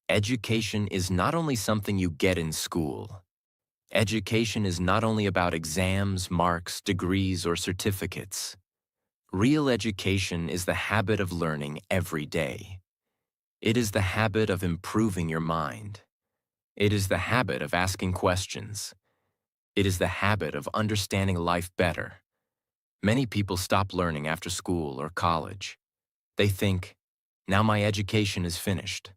Education is not only something you get in school. Education is not only about exams, marks, degrees, or certificates. Real education is the habit of learning every day. It is the habit of improving your mind. It is the habit of asking questions. It is the habit of understanding life better. Many people stop learning after school or college. They think, now my education is finished.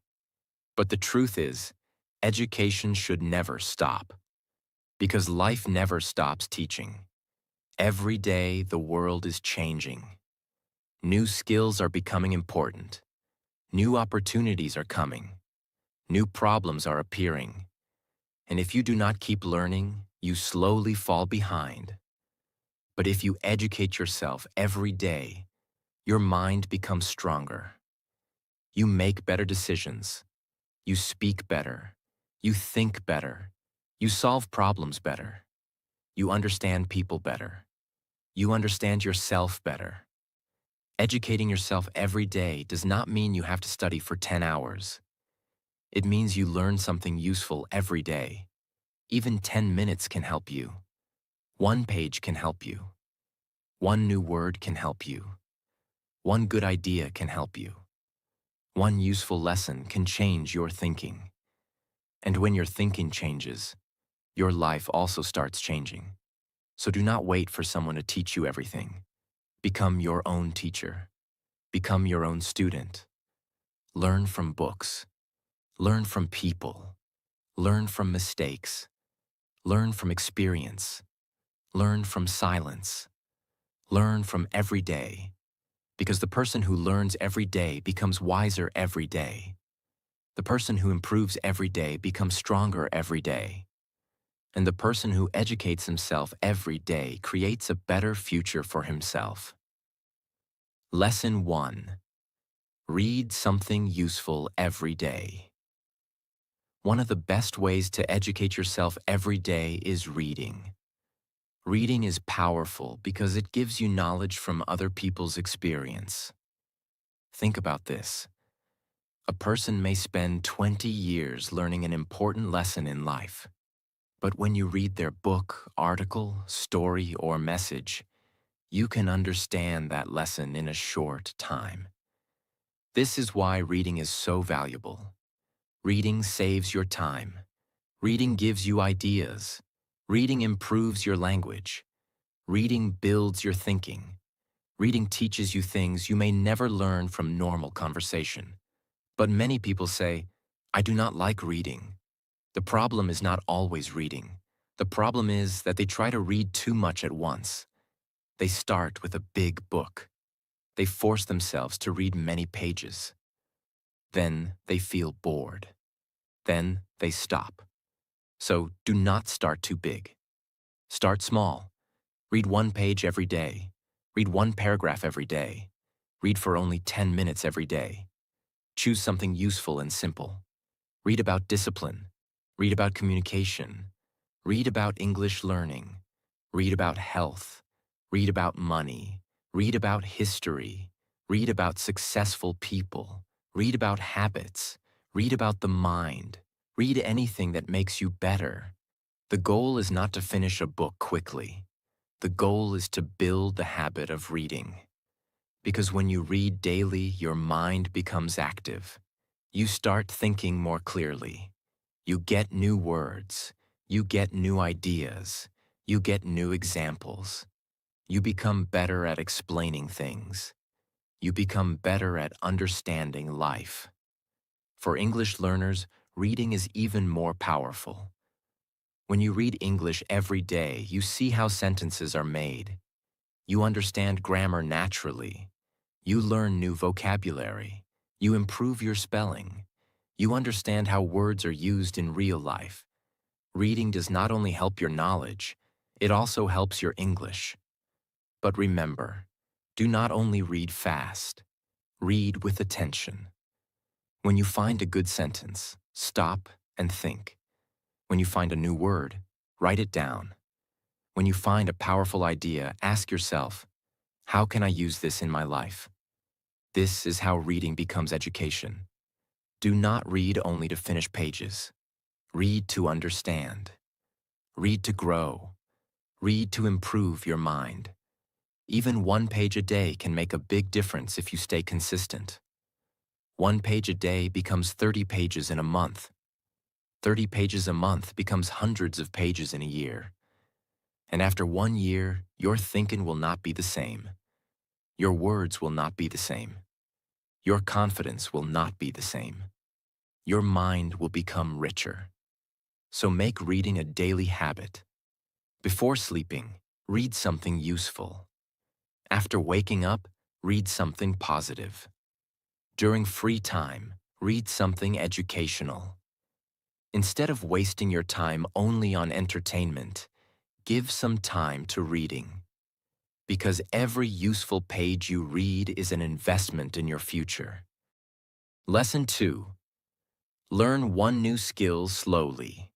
But the truth is, education should never stop. Because life never stops teaching. Every day, the world is changing. New skills are becoming important. New opportunities are coming. New problems are appearing. And if you do not keep learning, you slowly fall behind. But if you educate yourself every day, your mind becomes stronger. You make better decisions. You speak better. You think better. You solve problems better. You understand people better. You understand yourself better. Educating yourself every day does not mean you have to study for 10 hours. It means you learn something useful every day. Even 10 minutes can help you. One page can help you. One new word can help you. One good idea can help you. One useful lesson can change your thinking. And when your thinking changes, your life also starts changing. So do not wait for someone to teach you everything. Become your own teacher. Become your own student. Learn from books. Learn from people. Learn from mistakes. Learn from experience. Learn from silence. Learn from every day. Because the person who learns every day becomes wiser every day. The person who improves every day becomes stronger every day. And the person who educates himself every day creates a better future for himself. Lesson 1. Read something useful every day. One of the best ways to educate yourself every day is reading. Reading is powerful because it gives you knowledge from other people's experience. Think about this. A person may spend 20 years learning an important lesson in life. But when you read their book, article, story, or message, you can understand that lesson in a short time. This is why reading is so valuable. Reading saves your time. Reading gives you ideas. Reading improves your language. Reading builds your thinking. Reading teaches you things you may never learn from normal conversation. But many people say, I do not like reading. The problem is not always reading. The problem is that they try to read too much at once. They start with a big book. They force themselves to read many pages. Then they feel bored. Then they stop. So do not start too big. Start small. Read one page every day. Read one paragraph every day. Read for only 10 minutes every day. Choose something useful and simple. Read about discipline. Read about communication. Read about English learning. Read about health. Read about money. Read about history. Read about successful people. Read about habits. Read about the mind. Read anything that makes you better. The goal is not to finish a book quickly. The goal is to build the habit of reading. Because when you read daily, your mind becomes active. You start thinking more clearly. You get new words. You get new ideas. You get new examples. You become better at explaining things. You become better at understanding life. For English learners, reading is even more powerful. When you read English every day, you see how sentences are made. You understand grammar naturally. You learn new vocabulary. You improve your spelling. You understand how words are used in real life. Reading does not only help your knowledge, it also helps your English. But remember, do not only read fast. Read with attention. When you find a good sentence, stop and think. When you find a new word, write it down. When you find a powerful idea, ask yourself, how can I use this in my life? This is how reading becomes education. Do not read only to finish pages. Read to understand. Read to grow. Read to improve your mind. Even 1 page a day can make a big difference if you stay consistent. 1 page a day becomes 30 pages in a month. 30 pages a month becomes hundreds of pages in a year. And after 1 year, your thinking will not be the same. Your words will not be the same. Your confidence will not be the same. Your mind will become richer. So make reading a daily habit. Before sleeping, read something useful. After waking up, read something positive. During free time, read something educational. Instead of wasting your time only on entertainment, give some time to reading. Because every useful page you read is an investment in your future. Lesson 2. Learn one new skill slowly.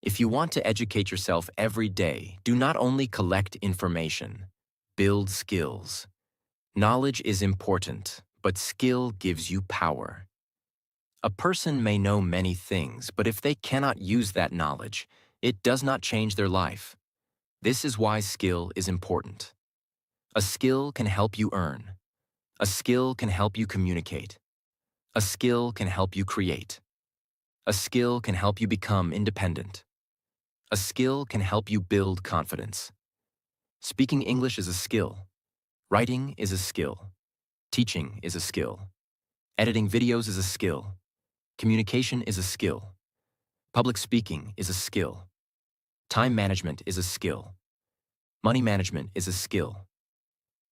If you want to educate yourself every day, do not only collect information, build skills. Knowledge is important, but skill gives you power. A person may know many things, but if they cannot use that knowledge, it does not change their life. This is why skill is important. A skill can help you earn. A skill can help you communicate. A skill can help you create. A skill can help you become independent. A skill can help you build confidence. Speaking English is a skill. Writing is a skill. Teaching is a skill. Editing videos is a skill. Communication is a skill. Public speaking is a skill. Time management is a skill. Money management is a skill.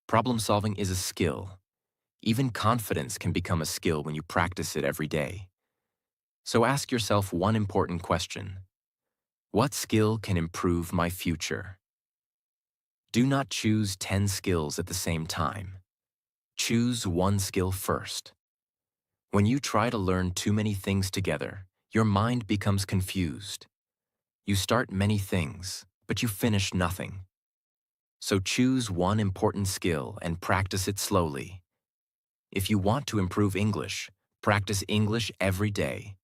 Problem solving is a skill. Even confidence can become a skill when you practice it every day. So ask yourself one important question. What skill can improve my future? Do not choose 10 skills at the same time. Choose one skill first. When you try to learn too many things together, your mind becomes confused. You start many things, but you finish nothing. So choose one important skill and practice it slowly. If you want to improve English, practice English every day.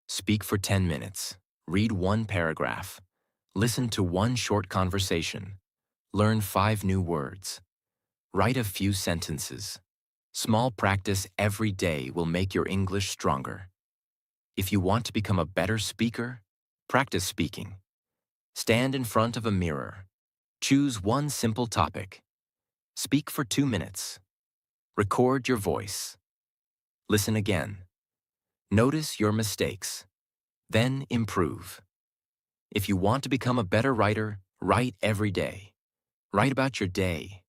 Speak for 10 minutes. Read one paragraph. Listen to one short conversation. Learn 5 new words. Write a few sentences. Small practice every day will make your English stronger. If you want to become a better speaker, practice speaking. Stand in front of a mirror. Choose one simple topic. Speak for 2 minutes. Record your voice. Listen again. Notice your mistakes. Then improve. If you want to become a better writer, write every day. Write about your day.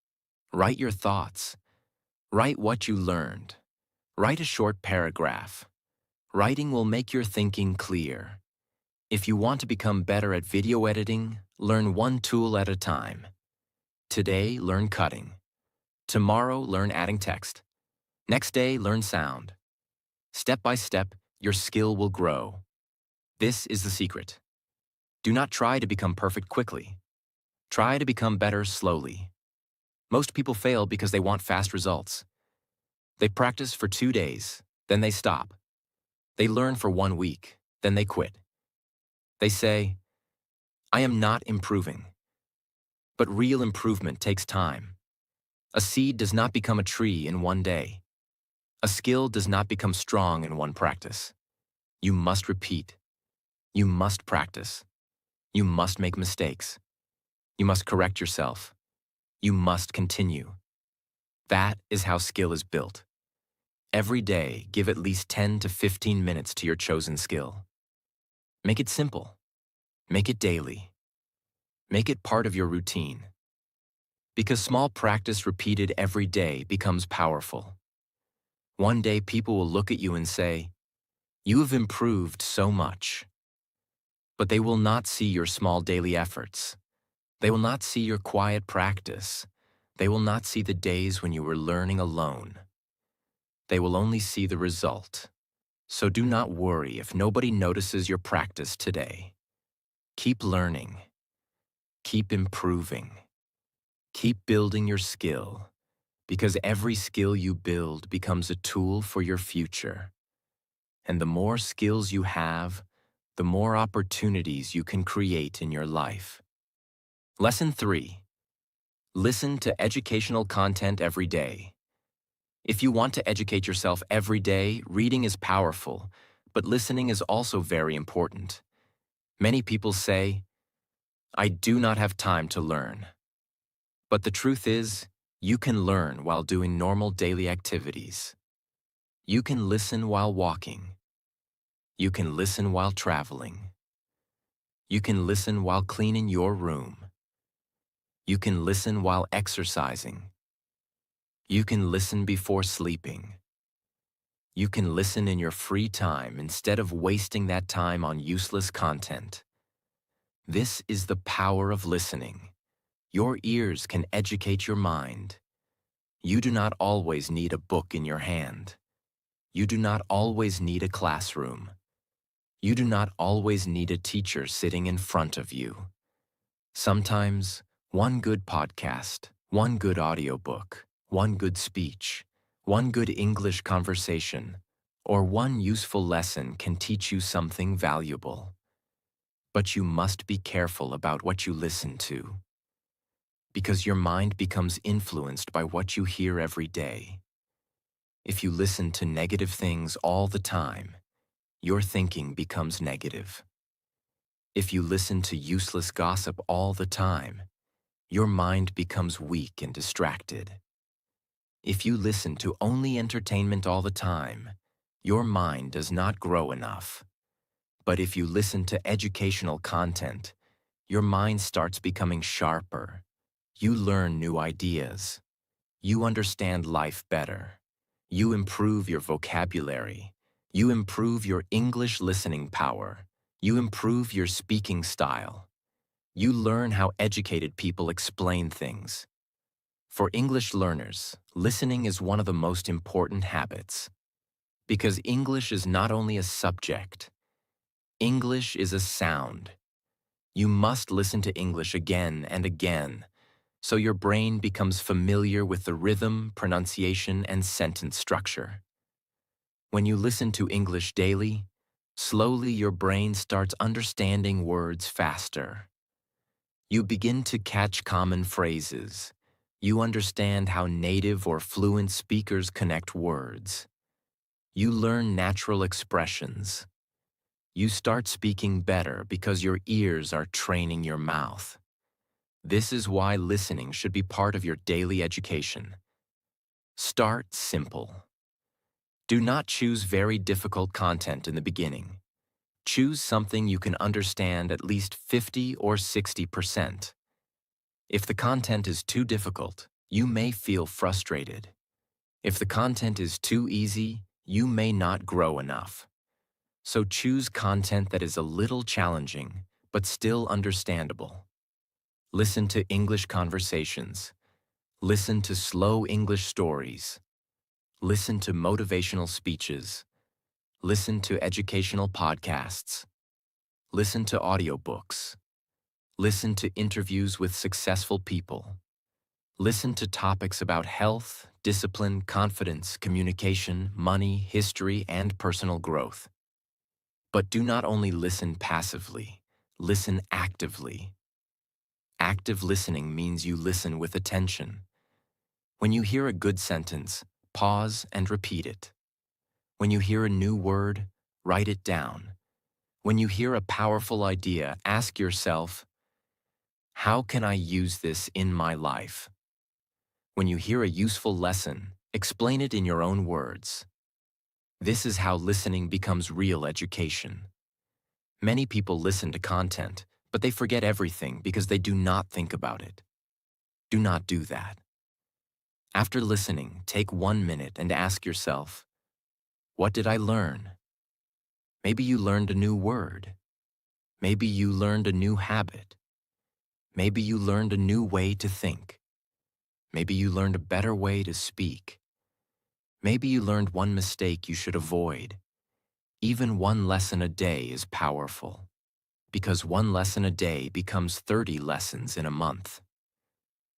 Write your thoughts. Write what you learned. Write a short paragraph. Writing will make your thinking clear. If you want to become better at video editing, learn one tool at a time. Today, learn cutting. Tomorrow, learn adding text. Next day, learn sound. Step by step, your skill will grow. This is the secret. Do not try to become perfect quickly. Try to become better slowly. Most people fail because they want fast results. They practice for 2 days, then they stop. They learn for 1 week, then they quit. They say, I am not improving. But real improvement takes time. A seed does not become a tree in 1 day. A skill does not become strong in one practice. You must repeat. You must practice. You must make mistakes. You must correct yourself. You must continue. That is how skill is built. Every day, give at least 10 to 15 minutes to your chosen skill. Make it simple. Make it daily. Make it part of your routine. Because small practice repeated every day becomes powerful. One day people will look at you and say, you have improved so much. But they will not see your small daily efforts. They will not see your quiet practice. They will not see the days when you were learning alone. They will only see the result. So do not worry if nobody notices your practice today. Keep learning. Keep improving. Keep building your skill, because every skill you build becomes a tool for your future. And the more skills you have, the more opportunities you can create in your life. Lesson 3. Listen to educational content every day. If you want to educate yourself every day, reading is powerful, but listening is also very important. Many people say, "I do not have time to learn." But the truth is, you can learn while doing normal daily activities. You can listen while walking. You can listen while traveling. You can listen while cleaning your room. You can listen while exercising. You can listen before sleeping. You can listen in your free time instead of wasting that time on useless content. This is the power of listening. Your ears can educate your mind. You do not always need a book in your hand. You do not always need a classroom. You do not always need a teacher sitting in front of you. Sometimes, one good podcast, one good audiobook, one good speech, one good English conversation, or one useful lesson can teach you something valuable. But you must be careful about what you listen to, because your mind becomes influenced by what you hear every day. If you listen to negative things all the time, your thinking becomes negative. If you listen to useless gossip all the time, your mind becomes weak and distracted. If you listen to only entertainment all the time, your mind does not grow enough. But if you listen to educational content, your mind starts becoming sharper. You learn new ideas. You understand life better. You improve your vocabulary. You improve your English listening power. You improve your speaking style. You learn how educated people explain things. For English learners, listening is one of the most important habits. Because English is not only a subject, English is a sound. You must listen to English again and again, so your brain becomes familiar with the rhythm, pronunciation, and sentence structure. When you listen to English daily, slowly your brain starts understanding words faster. You begin to catch common phrases. You understand how native or fluent speakers connect words. You learn natural expressions. You start speaking better because your ears are training your mouth. This is why listening should be part of your daily education. Start simple. Do not choose very difficult content in the beginning. Choose something you can understand at least 50 or 60%. If the content is too difficult, you may feel frustrated. If the content is too easy, you may not grow enough. So choose content that is a little challenging, but still understandable. Listen to English conversations. Listen to slow English stories. Listen to motivational speeches. Listen to educational podcasts. Listen to audiobooks. Listen to interviews with successful people. Listen to topics about health, discipline, confidence, communication, money, history, and personal growth. But do not only listen passively, listen actively. Active listening means you listen with attention. When you hear a good sentence, pause and repeat it. When you hear a new word, write it down. When you hear a powerful idea, ask yourself, how can I use this in my life? When you hear a useful lesson, explain it in your own words. This is how listening becomes real education. Many people listen to content, but they forget everything because they do not think about it. Do not do that. After listening, take 1 minute and ask yourself, what did I learn? Maybe you learned a new word. Maybe you learned a new habit. Maybe you learned a new way to think. Maybe you learned a better way to speak. Maybe you learned one mistake you should avoid. Even one lesson a day is powerful, because one lesson a day becomes 30 lessons in a month.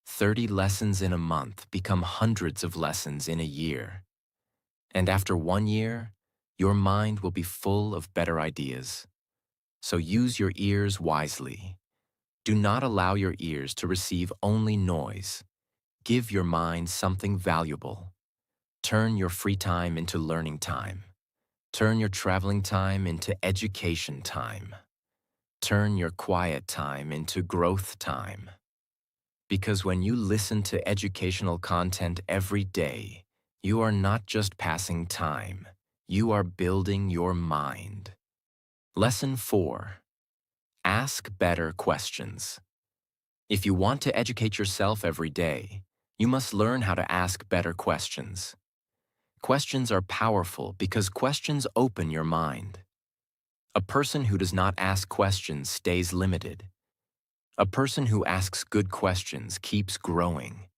30 lessons in a month become hundreds of lessons in a year. And after 1 year, Your mind will be full of better ideas. So use your ears wisely. Do not allow your ears to receive only noise. Give your mind something valuable. Turn your free time into learning time. Turn your traveling time into education time. Turn your quiet time into growth time. Because when you listen to educational content every day, you are not just passing time, you are building your mind. Lesson 4. Ask better questions. If you want to educate yourself every day, you must learn how to ask better questions. Questions are powerful because questions open your mind. A person who does not ask questions stays limited. A person who asks good questions keeps growing.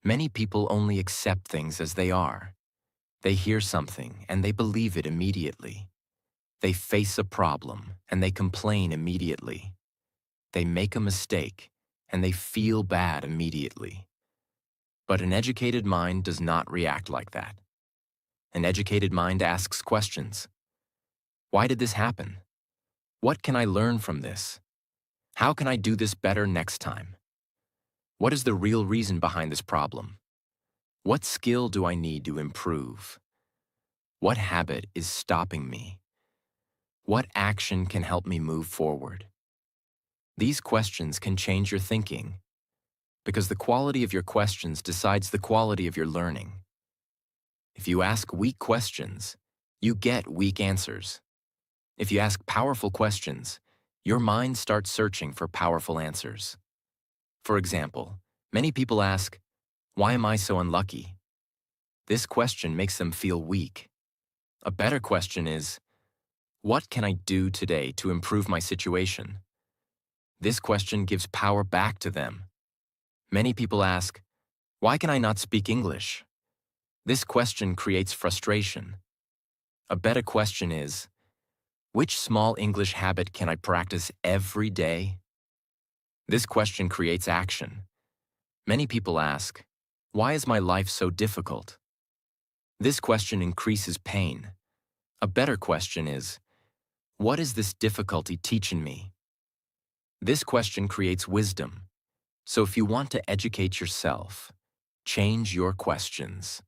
Many people only accept things as they are. They hear something and they believe it immediately. They face a problem and they complain immediately. They make a mistake and they feel bad immediately. But an educated mind does not react like that. An educated mind asks questions. Why did this happen? What can I learn from this? How can I do this better next time? What is the real reason behind this problem? What skill do I need to improve? What habit is stopping me? What action can help me move forward? These questions can change your thinking, because the quality of your questions decides the quality of your learning. If you ask weak questions, you get weak answers. If you ask powerful questions, your mind starts searching for powerful answers. For example, many people ask, "Why am I so unlucky?" This question makes them feel weak. A better question is, "What can I do today to improve my situation?" This question gives power back to them. Many people ask, "Why can I not speak English?" This question creates frustration. A better question is, "Which small English habit can I practice every day?" This question creates action. Many people ask, "Why is my life so difficult?" This question increases pain. A better question is, "What is this difficulty teaching me?" This question creates wisdom. So if you want to educate yourself, change your questions.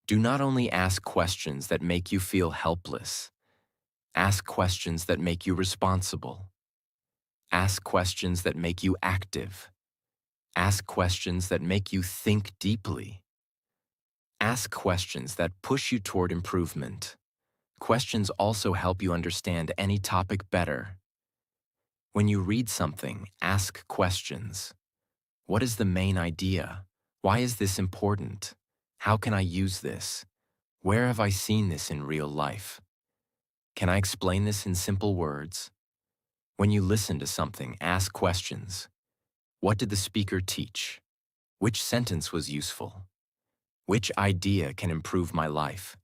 Do not only ask questions that make you feel helpless. Ask questions that make you responsible. Ask questions that make you active. Ask questions that make you think deeply. Ask questions that push you toward improvement. Questions also help you understand any topic better. When you read something, ask questions. What is the main idea? Why is this important? How can I use this? Where have I seen this in real life? Can I explain this in simple words? When you listen to something, ask questions. What did the speaker teach? Which sentence was useful? Which idea can improve my life?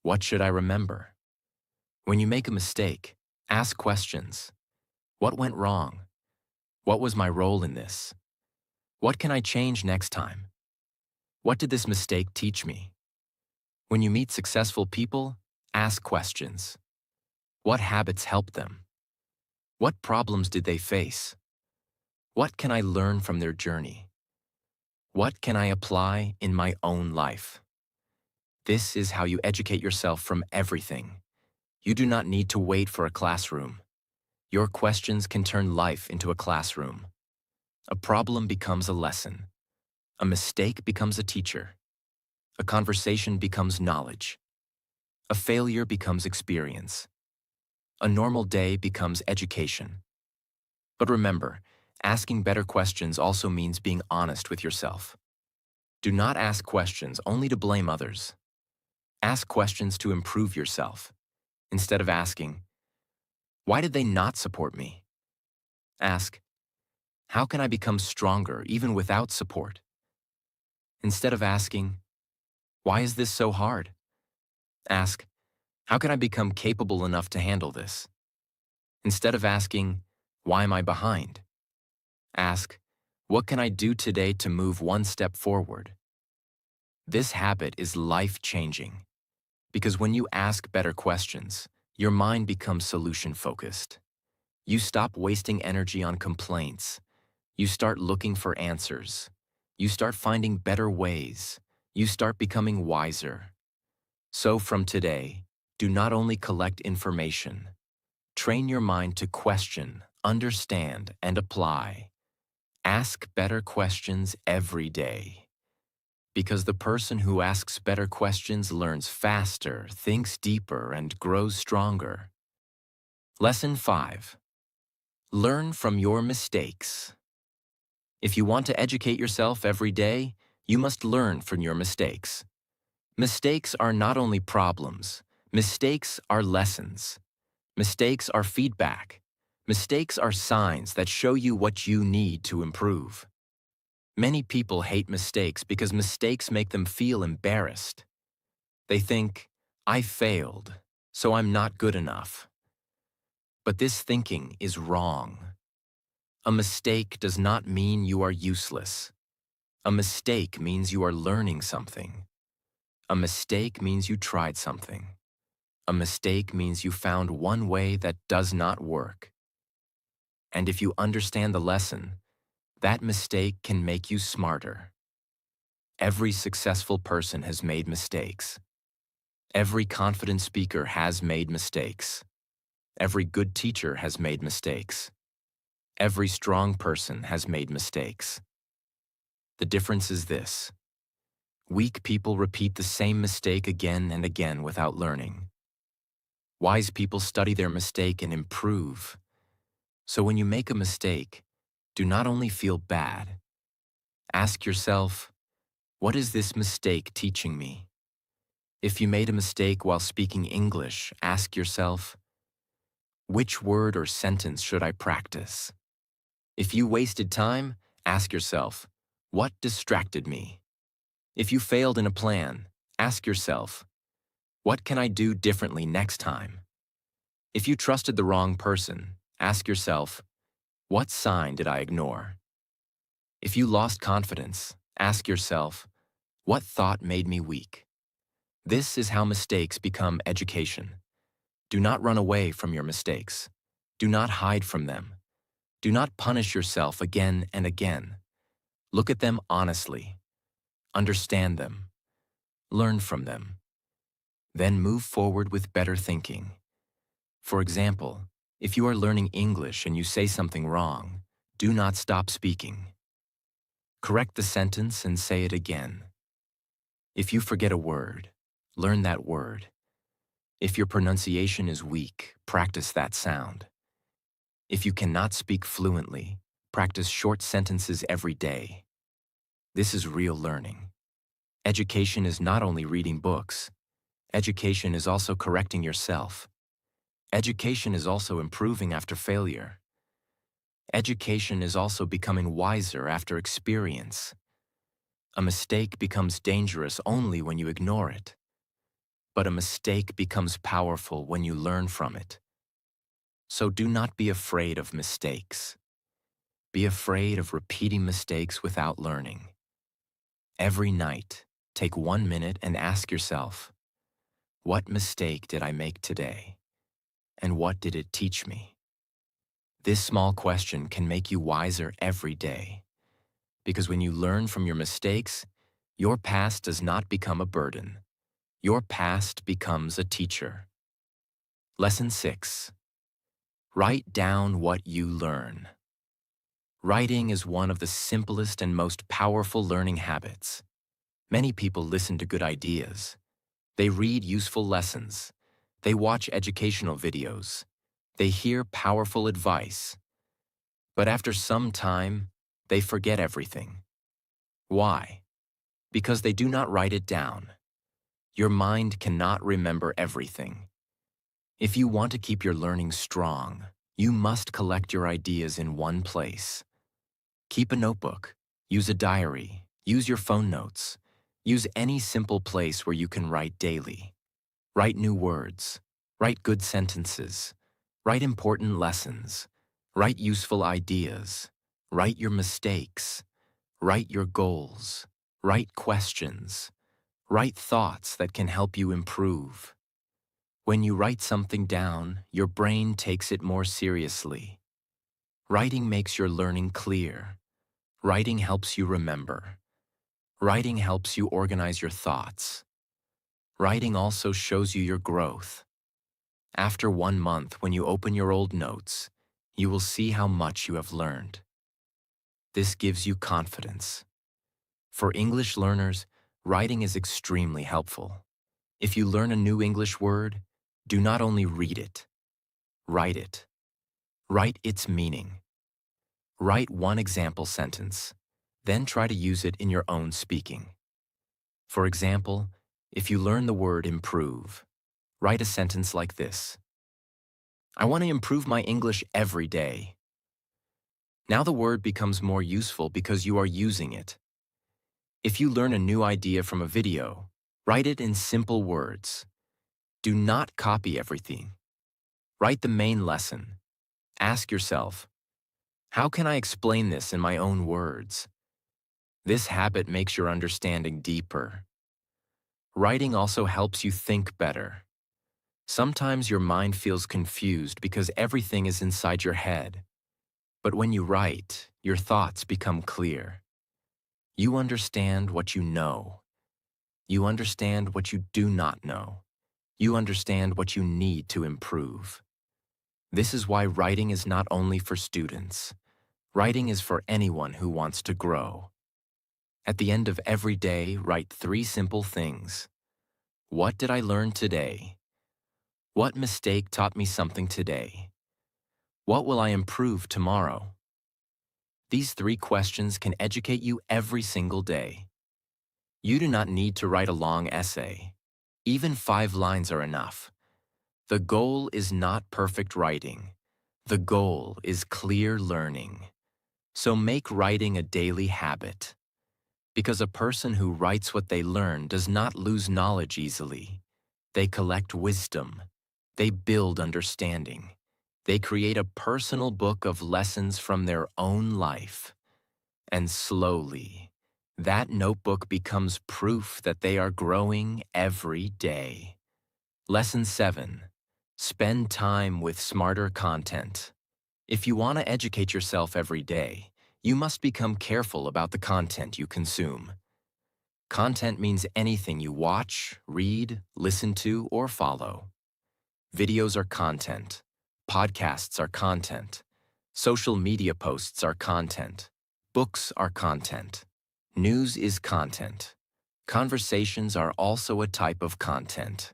What should I remember? When you make a mistake, ask questions. What went wrong? What was my role in this? What can I change next time? What did this mistake teach me? When you meet successful people, ask questions. What habits helped them? What problems did they face? What can I learn from their journey? What can I apply in my own life? This is how you educate yourself from everything. You do not need to wait for a classroom. Your questions can turn life into a classroom. A problem becomes a lesson. A mistake becomes a teacher. A conversation becomes knowledge. A failure becomes experience. A normal day becomes education. But remember, asking better questions also means being honest with yourself. Do not ask questions only to blame others. Ask questions to improve yourself. Instead of asking, "Why did they not support me?" Ask, "How can I become stronger even without support?" Instead of asking, "Why is this so hard?" Ask, "How can I become capable enough to handle this?" Instead of asking, "Why am I behind?" Ask, "What can I do today to move one step forward?" This habit is life-changing. Because when you ask better questions, your mind becomes solution-focused. You stop wasting energy on complaints. You start looking for answers. You start finding better ways. You start becoming wiser. So from today, do not only collect information. Train your mind to question, understand, and apply. Ask better questions every day. Because the person who asks better questions learns faster, thinks deeper, and grows stronger. Lesson 5. Learn from your mistakes. If you want to educate yourself every day, you must learn from your mistakes. Mistakes are not only problems, mistakes are lessons. Mistakes are feedback. Mistakes are signs that show you what you need to improve. Many people hate mistakes because mistakes make them feel embarrassed. They think, I failed, so I'm not good enough. But this thinking is wrong. A mistake does not mean you are useless. A mistake means you are learning something. A mistake means you tried something. A mistake means you found one way that does not work. And if you understand the lesson, that mistake can make you smarter. Every successful person has made mistakes. Every confident speaker has made mistakes. Every good teacher has made mistakes. Every strong person has made mistakes. The difference is this: weak people repeat the same mistake again and again without learning. Wise people study their mistake and improve. So when you make a mistake, do not only feel bad. Ask yourself, what is this mistake teaching me? If you made a mistake while speaking English, ask yourself, which word or sentence should I practice? If you wasted time, ask yourself, what distracted me? If you failed in a plan, ask yourself, what can I do differently next time? If you trusted the wrong person, ask yourself, what sign did I ignore? If you lost confidence, ask yourself, what thought made me weak? This is how mistakes become education. Do not run away from your mistakes. Do not hide from them. Do not punish yourself again and again. Look at them honestly. Understand them. Learn from them. Then move forward with better thinking. For example, if you are learning English and you say something wrong, do not stop speaking. Correct the sentence and say it again. If you forget a word, learn that word. If your pronunciation is weak, practice that sound. If you cannot speak fluently, practice short sentences every day. This is real learning. Education is not only reading books. Education is also correcting yourself. Education is also improving after failure. Education is also becoming wiser after experience. A mistake becomes dangerous only when you ignore it. But a mistake becomes powerful when you learn from it. So do not be afraid of mistakes. Be afraid of repeating mistakes without learning. Every night, take 1 minute and ask yourself, what mistake did I make today? And what did it teach me? This small question can make you wiser every day. Because when you learn from your mistakes, your past does not become a burden. Your past becomes a teacher. Lesson 6. Write down what you learn. Writing is one of the simplest and most powerful learning habits. Many people listen to good ideas. They read useful lessons. They watch educational videos. They hear powerful advice. But after some time, they forget everything. Why? Because they do not write it down. Your mind cannot remember everything. If you want to keep your learning strong, you must collect your ideas in one place. Keep a notebook, use a diary, use your phone notes. Use any simple place where you can write daily. Write new words, write good sentences, write important lessons, write useful ideas, write your mistakes, write your goals, write questions, Write thoughts that can help you improve. When you write something down, your brain takes it more seriously. Writing makes your learning clear. Writing helps you remember. Writing helps you organize your thoughts. Writing also shows you your growth. After 1 month, when you open your old notes, you will see how much you have learned. This gives you confidence. For English learners, writing is extremely helpful. If you learn a new English word, do not only read it, write it. Write its meaning. Write one example sentence, then try to use it in your own speaking. For example, if you learn the word improve, write a sentence like this: I want to improve my English every day. Now the word becomes more useful because you are using it. If you learn a new idea from a video, write it in simple words. Do not copy everything. Write the main lesson. Ask yourself, how can I explain this in my own words? This habit makes your understanding deeper. Writing also helps you think better. Sometimes your mind feels confused because everything is inside your head. But when you write, your thoughts become clear. You understand what you know. You understand what you do not know. You understand what you need to improve. This is why writing is not only for students. Writing is for anyone who wants to grow. At the end of every day, write 3 simple things. What did I learn today? What mistake taught me something today? What will I improve tomorrow? These 3 questions can educate you every single day. You do not need to write a long essay. Even 5 lines are enough. The goal is not perfect writing. The goal is clear learning. So make writing a daily habit. Because a person who writes what they learn does not lose knowledge easily. They collect wisdom. They build understanding. They create a personal book of lessons from their own life. And slowly, that notebook becomes proof that they are growing every day. Lesson 7. Spend time with smarter content. If you want to educate yourself every day, you must become careful about the content you consume. Content means anything you watch, read, listen to, or follow. Videos are content. Podcasts are content. Social media posts are content. Books are content. News is content. Conversations are also a type of content.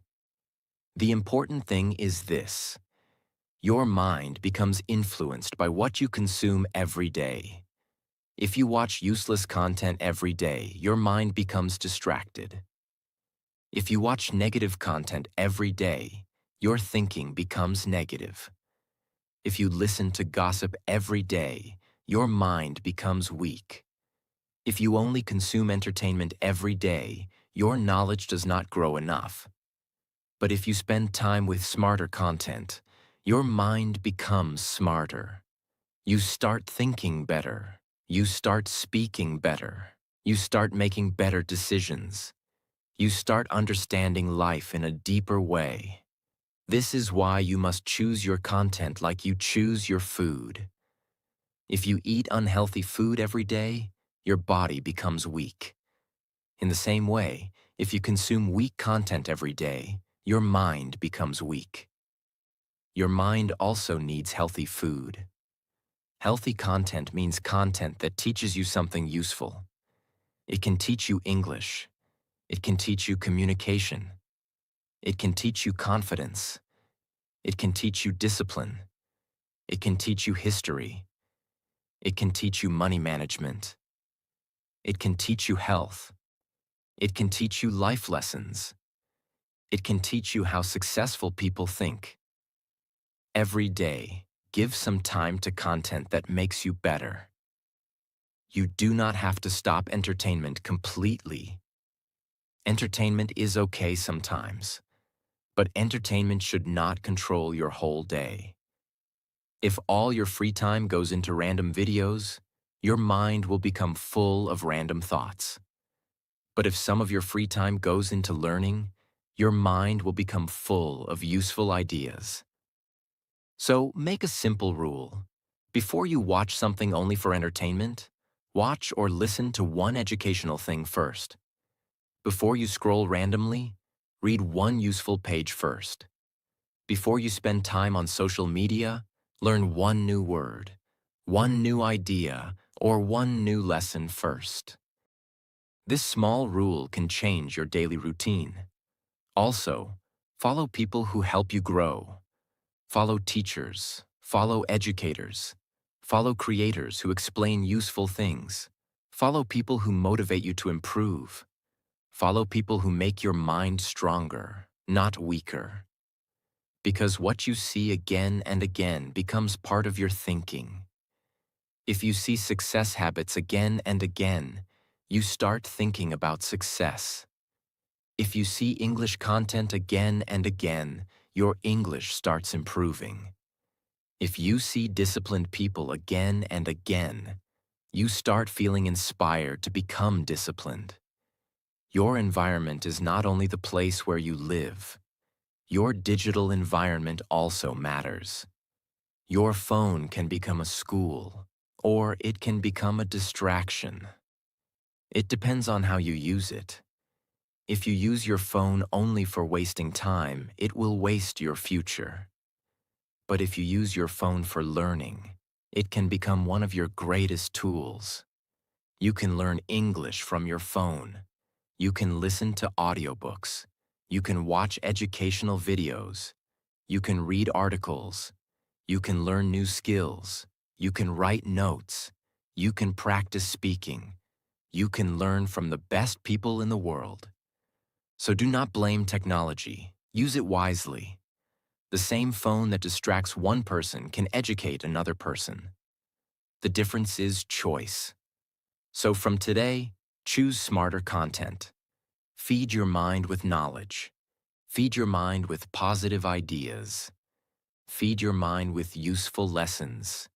The important thing is this: your mind becomes influenced by what you consume every day. If you watch useless content every day, your mind becomes distracted. If you watch negative content every day, your thinking becomes negative. If you listen to gossip every day, your mind becomes weak. If you only consume entertainment every day, your knowledge does not grow enough. But if you spend time with smarter content, your mind becomes smarter. You start thinking better. You start speaking better. You start making better decisions. You start understanding life in a deeper way. This is why you must choose your content like you choose your food. If you eat unhealthy food every day, your body becomes weak. In the same way, if you consume weak content every day, your mind becomes weak. Your mind also needs healthy food. Healthy content means content that teaches you something useful. It can teach you English. It can teach you communication. It can teach you confidence. It can teach you discipline. It can teach you history. It can teach you money management. It can teach you health. It can teach you life lessons. It can teach you how successful people think. Every day, give some time to content that makes you better. You do not have to stop entertainment completely. Entertainment is okay sometimes, but entertainment should not control your whole day. If all your free time goes into random videos, your mind will become full of random thoughts. But if some of your free time goes into learning, your mind will become full of useful ideas. So make a simple rule. Before you watch something only for entertainment, watch or listen to one educational thing first. Before you scroll randomly, read one useful page first. Before you spend time on social media, learn one new word, one new idea, or one new lesson first. This small rule can change your daily routine. Also, follow people who help you grow. Follow teachers, follow educators, follow creators who explain useful things. Follow people who motivate you to improve. Follow people who make your mind stronger, not weaker. Because what you see again and again becomes part of your thinking. If you see success habits again and again, you start thinking about success. If you see English content again and again, your English starts improving. If you see disciplined people again and again, you start feeling inspired to become disciplined. Your environment is not only the place where you live. Your digital environment also matters. Your phone can become a school, or it can become a distraction. It depends on how you use it. If you use your phone only for wasting time, it will waste your future. But if you use your phone for learning, it can become one of your greatest tools. You can learn English from your phone. You can listen to audiobooks. You can watch educational videos. You can read articles. You can learn new skills. You can write notes. You can practice speaking. You can learn from the best people in the world. So do not blame technology. Use it wisely. The same phone that distracts one person can educate another person. The difference is choice. So from today, choose smarter content. Feed your mind with knowledge. Feed your mind with positive ideas. Feed your mind with useful lessons.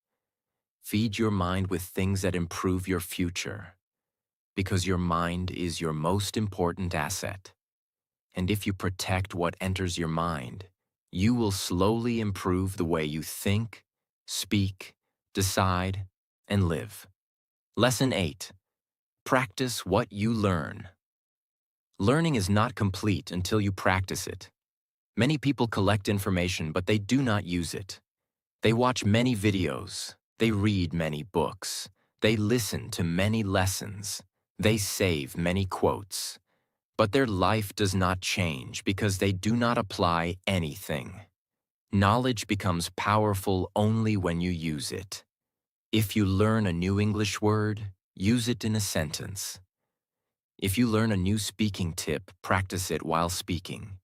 Feed your mind with things that improve your future. Because your mind is your most important asset. And if you protect what enters your mind, you will slowly improve the way you think, speak, decide, and live. Lesson 8. Practice what you learn. Learning is not complete until you practice it. Many people collect information, but they do not use it. They watch many videos. They read many books. They listen to many lessons. They save many quotes. But their life does not change because they do not apply anything. Knowledge becomes powerful only when you use it. If you learn a new English word, use it in a sentence. If you learn a new speaking tip, practice it while speaking.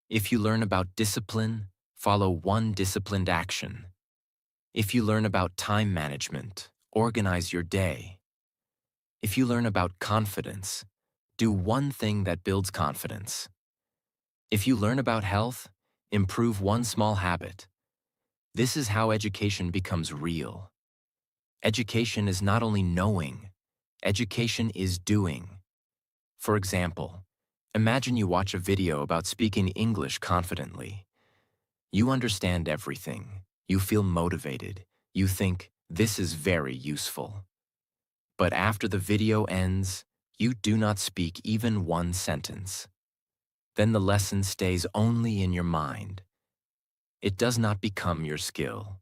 If you learn about discipline, follow one disciplined action. If you learn about time management, organize your day. If you learn about confidence, do one thing that builds confidence. If you learn about health, improve one small habit. This is how education becomes real. Education is not only knowing, education is doing. For example, imagine you watch a video about speaking English confidently. You understand everything. You feel motivated. You think, this is very useful. But after the video ends, you do not speak even one sentence. Then the lesson stays only in your mind. It does not become your skill.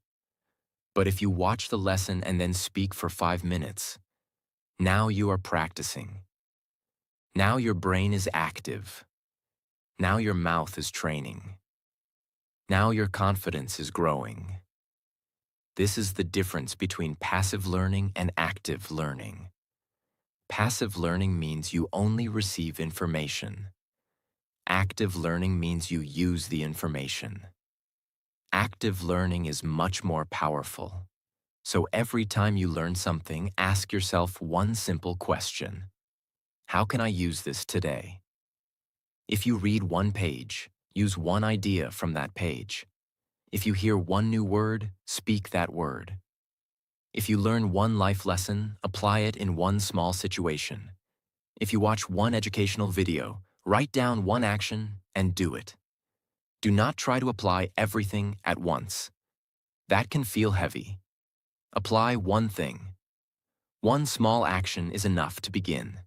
But if you watch the lesson and then speak for 5 minutes, now you are practicing. Now your brain is active. Now your mouth is training. Now your confidence is growing. This is the difference between passive learning and active learning. Passive learning means you only receive information. Active learning means you use the information. Active learning is much more powerful. So every time you learn something, ask yourself one simple question. How can I use this today? If you read one page, use one idea from that page. If you hear one new word, speak that word. If you learn one life lesson, apply it in one small situation. If you watch one educational video, write down one action and do it. Do not try to apply everything at once. That can feel heavy. Apply one thing. One small action is enough to begin.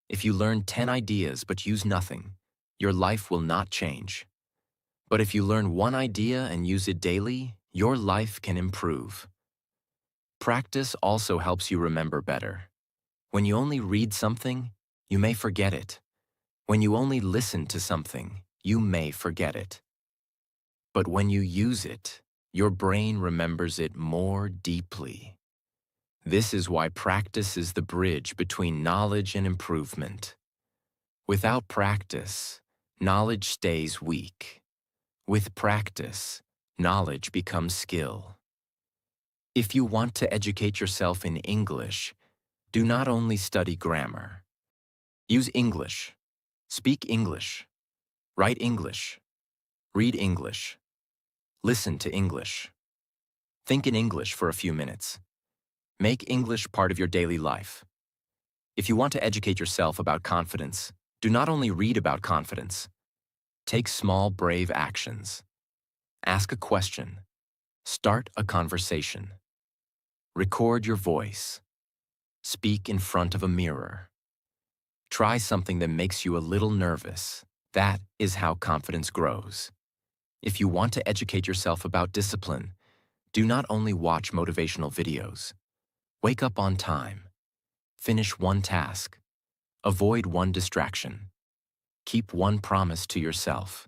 If you learn 10 ideas but use nothing, your life will not change. But if you learn one idea and use it daily, your life can improve. Practice also helps you remember better. When you only read something, you may forget it. When you only listen to something, you may forget it. But when you use it, your brain remembers it more deeply. This is why practice is the bridge between knowledge and improvement. Without practice, knowledge stays weak. With practice, knowledge becomes skill. If you want to educate yourself in English, do not only study grammar. Use English. Speak English. Write English. Read English. Listen to English. Think in English for a few minutes. Make English part of your daily life. If you want to educate yourself about confidence, do not only read about confidence. Take small, brave actions. Ask a question. Start a conversation. Record your voice. Speak in front of a mirror. Try something that makes you a little nervous. That is how confidence grows. If you want to educate yourself about discipline, do not only watch motivational videos. Wake up on time. Finish one task. Avoid one distraction. Keep one promise to yourself.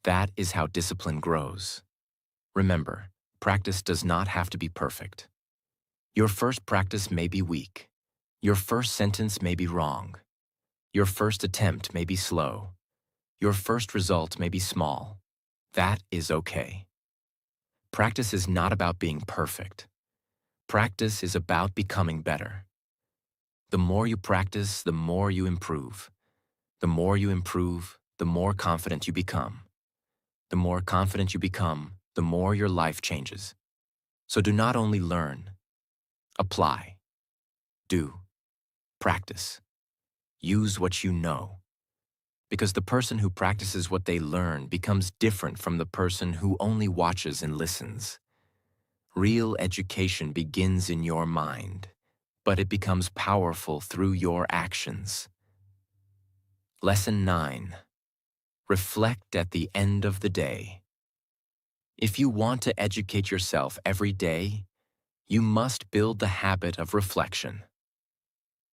That is how discipline grows. Remember, practice does not have to be perfect. Your first practice may be weak. Your first sentence may be wrong. Your first attempt may be slow. Your first result may be small. That is okay. Practice is not about being perfect. Practice is about becoming better. The more you practice, the more you improve. The more you improve, the more confident you become. The more confident you become, the more your life changes. So do not only learn, apply, do, practice. Use what you know. Because the person who practices what they learn becomes different from the person who only watches and listens. Real education begins in your mind, but it becomes powerful through your actions. Lesson 9. Reflect at the end of the day. If you want to educate yourself every day, you must build the habit of reflection.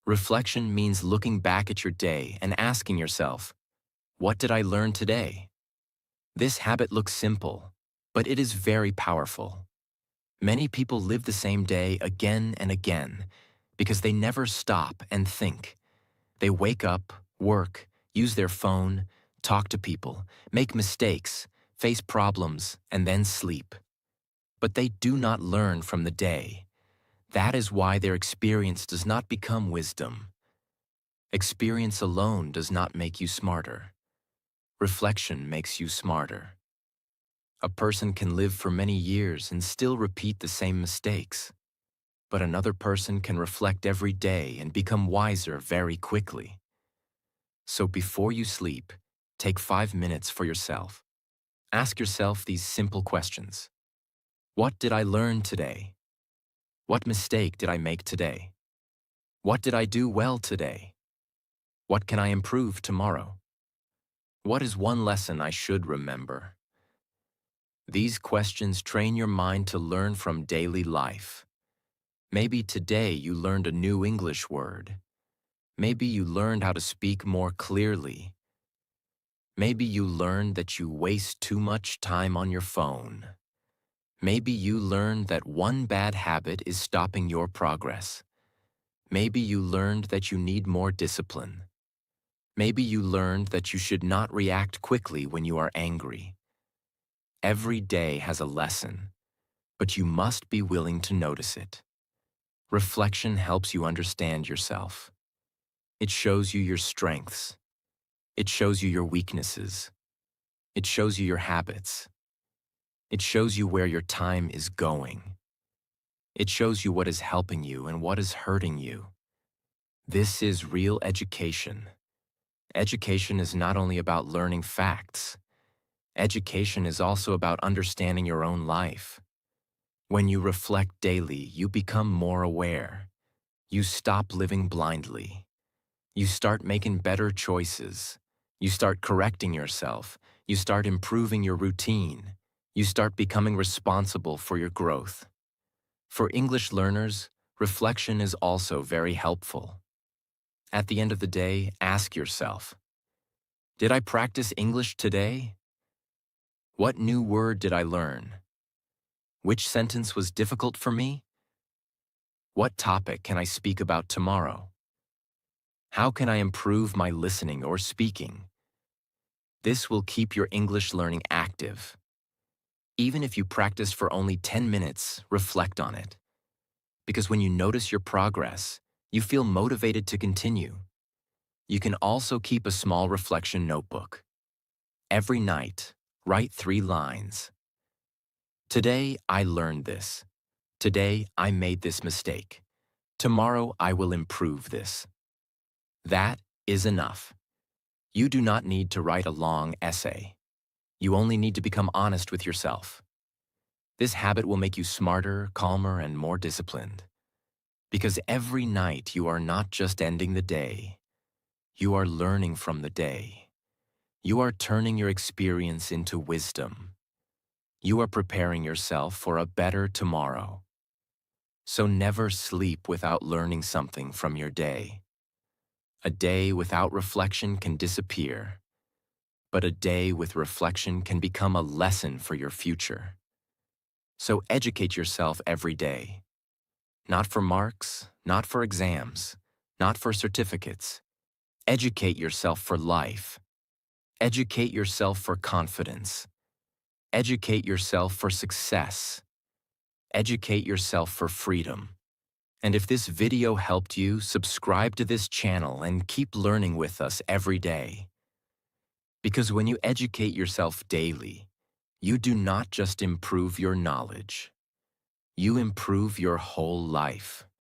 Reflection means looking back at your day and asking yourself, what did I learn today? This habit looks simple, but it is very powerful. Many people live the same day again and again because they never stop and think. They wake up, work, use their phone, talk to people, make mistakes, face problems, and then sleep. But they do not learn from the day. That is why their experience does not become wisdom. Experience alone does not make you smarter. Reflection makes you smarter. A person can live for many years and still repeat the same mistakes. But another person can reflect every day and become wiser very quickly. So before you sleep, take 5 minutes for yourself. Ask yourself these simple questions. What did I learn today? What mistake did I make today? What did I do well today? What can I improve tomorrow? What is one lesson I should remember? These questions train your mind to learn from daily life. Maybe today you learned a new English word. Maybe you learned how to speak more clearly. Maybe you learned that you waste too much time on your phone. Maybe you learned that one bad habit is stopping your progress. Maybe you learned that you need more discipline. Maybe you learned that you should not react quickly when you are angry. Every day has a lesson, but you must be willing to notice it. Reflection helps you understand yourself. It shows you your strengths. It shows you your weaknesses. It shows you your habits. It shows you where your time is going. It shows you what is helping you and what is hurting you. This is real education. Education is not only about learning facts. Education is also about understanding your own life. When you reflect daily, you become more aware. You stop living blindly. You start making better choices. You start correcting yourself. You start improving your routine. You start becoming responsible for your growth. For English learners, reflection is also very helpful. At the end of the day, ask yourself, did I practice English today? What new word did I learn? Which sentence was difficult for me? What topic can I speak about tomorrow? How can I improve my listening or speaking? This will keep your English learning active. Even if you practice for only 10 minutes, reflect on it. Because when you notice your progress, you feel motivated to continue. You can also keep a small reflection notebook. Every night, write 3 lines. Today, I learned this. Today, I made this mistake. Tomorrow, I will improve this. That is enough. You do not need to write a long essay. You only need to become honest with yourself. This habit will make you smarter, calmer, and more disciplined. Because every night you are not just ending the day, you are learning from the day. You are turning your experience into wisdom. You are preparing yourself for a better tomorrow. So never sleep without learning something from your day. A day without reflection can disappear, but a day with reflection can become a lesson for your future. So educate yourself every day. Not for marks, not for exams, not for certificates. Educate yourself for life. Educate yourself for confidence. Educate yourself for success. Educate yourself for freedom. And if this video helped you, subscribe to this channel and keep learning with us every day. Because when you educate yourself daily, you do not just improve your knowledge, you improve your whole life.